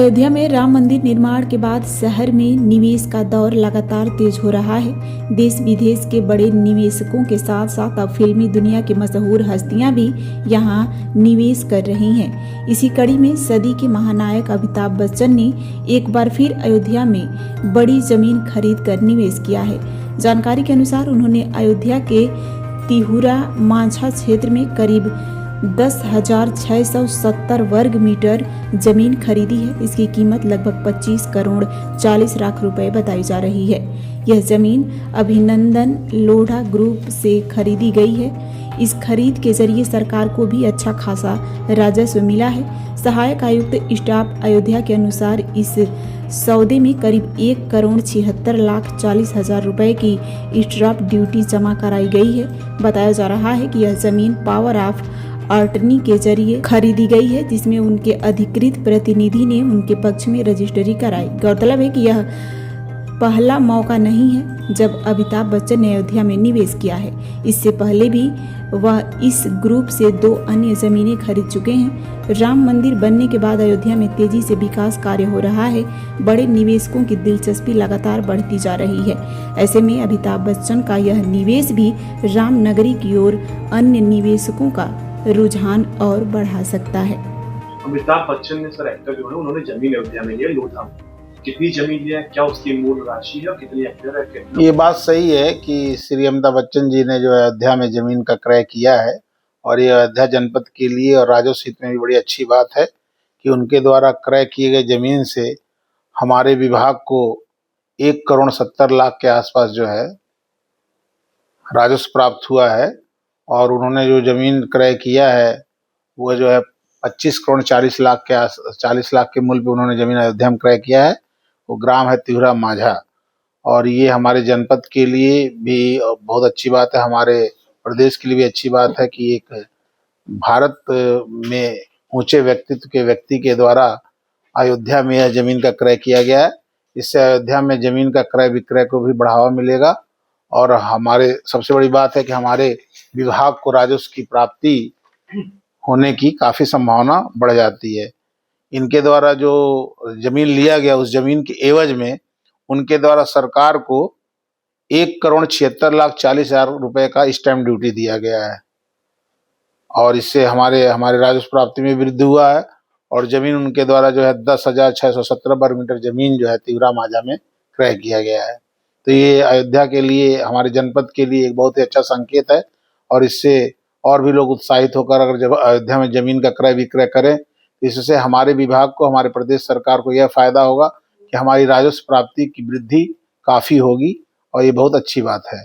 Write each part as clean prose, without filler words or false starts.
अयोध्या में राम मंदिर निर्माण के बाद शहर में निवेश का दौर लगातार तेज हो रहा है। देश विदेश के बड़े निवेशकों के साथ साथ अब फिल्मी दुनिया की मशहूर हस्तियां भी यहां निवेश कर रही हैं। इसी कड़ी में सदी के महानायक अमिताभ बच्चन ने एक बार फिर अयोध्या में बड़ी जमीन खरीद कर निवेश किया है। जानकारी के अनुसार उन्होंने अयोध्या के तिहुरा मांझा क्षेत्र में करीब 10,670 वर्ग मीटर जमीन खरीदी है। इसकी कीमत लगभग 25 करोड़ 40 लाख रुपए बताई जा रही है। यह जमीन अभिनंदन लोढ़ा ग्रुप से खरीदी गई है। इस खरीद के जरिए सरकार को भी अच्छा खासा राजस्व मिला है। सहायक आयुक्त स्टाफ अयोध्या के अनुसार इस सौदे में करीब 1 करोड़ 76 लाख 40 हजार रुपए की स्टाफ ड्यूटी जमा कराई गई है। बताया जा रहा है कि यह जमीन पावर ऑफ अटर्नी के जरिए खरीदी गई है, जिसमें उनके अधिकृत प्रतिनिधि ने उनके पक्ष में रजिस्ट्री कराई। गौरतलब है कि यह पहला मौका नहीं है जब अमिताभ बच्चन ने अयोध्या में निवेश किया है। इससे पहले भी वह इस ग्रुप से 2 अन्य जमीनें खरीद चुके हैं। राम मंदिर बनने के बाद अयोध्या में तेजी से विकास कार्य हो रहा है। बड़े निवेशकों की दिलचस्पी लगातार बढ़ती जा रही है। ऐसे में अमिताभ बच्चन का यह निवेश भी राम नगरी की ओर अन्य निवेशकों का रुझान और बढ़ा सकता है। अमिताभ बच्चन ने सर एक्टर जो है उन्होंने जमीन अयोध्या में लिया लोधा। कितनी जमीन लिया है, क्या उसकी मूल राशि है और कितनी हेक्टेयर है? ये बात सही है कि श्री अमिताभ बच्चन जी ने जो अयोध्या में जमीन का क्रय किया है और ये अयोध्या जनपद के लिए और राजस्व हित में भी बड़ी अच्छी बात है कि उनके द्वारा क्रय किए गए जमीन से हमारे विभाग को 1 करोड़ 70 लाख के आसपास जो है राजस्व प्राप्त हुआ है। और उन्होंने जो जमीन क्रय किया है वो जो है 25 करोड़ 40 लाख के 40 लाख के मूल्य पे उन्होंने जमीन अयोध्या में क्रय किया है। वो ग्राम है तिहुरा मांझा और ये हमारे जनपद के लिए भी बहुत अच्छी बात है, हमारे प्रदेश के लिए भी अच्छी बात है कि एक भारत में ऊंचे व्यक्तित्व के व्यक्ति के द्वारा अयोध्या में यह जमीन का क्रय किया गया है। इससे अयोध्या में जमीन का क्रय विक्रय को भी बढ़ावा मिलेगा और हमारे सबसे बड़ी बात है कि हमारे विभाग को राजस्व की प्राप्ति होने की काफ़ी संभावना बढ़ जाती है। इनके द्वारा जो जमीन लिया गया उस जमीन के एवज में उनके द्वारा सरकार को 1 करोड़ 76 लाख 40 हजार रुपए का स्टैंप ड्यूटी दिया गया है और इससे हमारे राजस्व प्राप्ति में वृद्धि हुआ है। और जमीन उनके द्वारा जो है 10,617 वर्ग मीटर जमीन जो है तिहुरा मांझा में क्रय किया गया है। तो ये अयोध्या के लिए, हमारे जनपद के लिए एक बहुत ही अच्छा संकेत है और इससे और भी लोग उत्साहित होकर अगर जब अयोध्या में जमीन का क्रय विक्रय करें, इससे हमारे विभाग को, हमारे प्रदेश सरकार को यह फायदा होगा कि हमारी राजस्व प्राप्ति की वृद्धि काफी होगी और ये बहुत अच्छी बात है।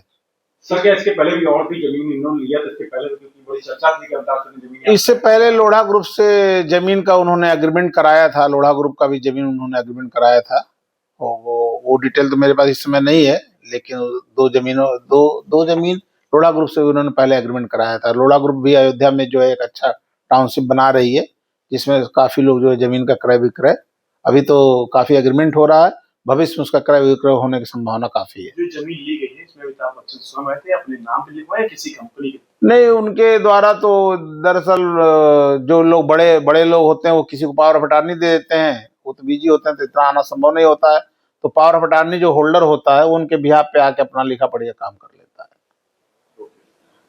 सर क्या इसके पहले भी और भी जमीन इन्होंने लिया था? इसके पहले भी बड़ी चर्चा थी कि अमिताभ बच्चन ने जमीन, इससे पहले लोढ़ा ग्रुप से जमीन का उन्होंने एग्रीमेंट कराया था। लोढ़ा ग्रुप का भी जमीन उन्होंने एग्रीमेंट कराया था और वो डिटेल तो मेरे पास इस समय नहीं है, लेकिन दो जमीन लोढ़ा ग्रुप से उन्होंने पहले एग्रीमेंट कराया था। लोढ़ा ग्रुप भी अयोध्या में जो है एक अच्छा टाउनशिप बना रही है जिसमें काफी लोग जो है जमीन का क्रय विक्रय, अभी तो काफी एग्रीमेंट हो रहा है, भविष्य में उसका क्रय विक्रय होने की संभावना काफी है। जो जमीन ली गई है इसमें अमिताभ बच्चन स्वयं आए थे, अपने नाम पे लिखवाया किसी कंपनी के? नहीं, उनके द्वारा तो दरअसल जो लोग बड़े लोग होते हैं वो किसी को पावर ऑफ अटॉर्नी दे देते हैं, वो तो बिजी होते हैं तो इतना आना संभव नहीं होता है। तो पावर ऑफ अटॉर्नी जो होल्डर होता है वो उनके बिहाफ पे आके अपना लिखा पढ़िया काम कर लेता है।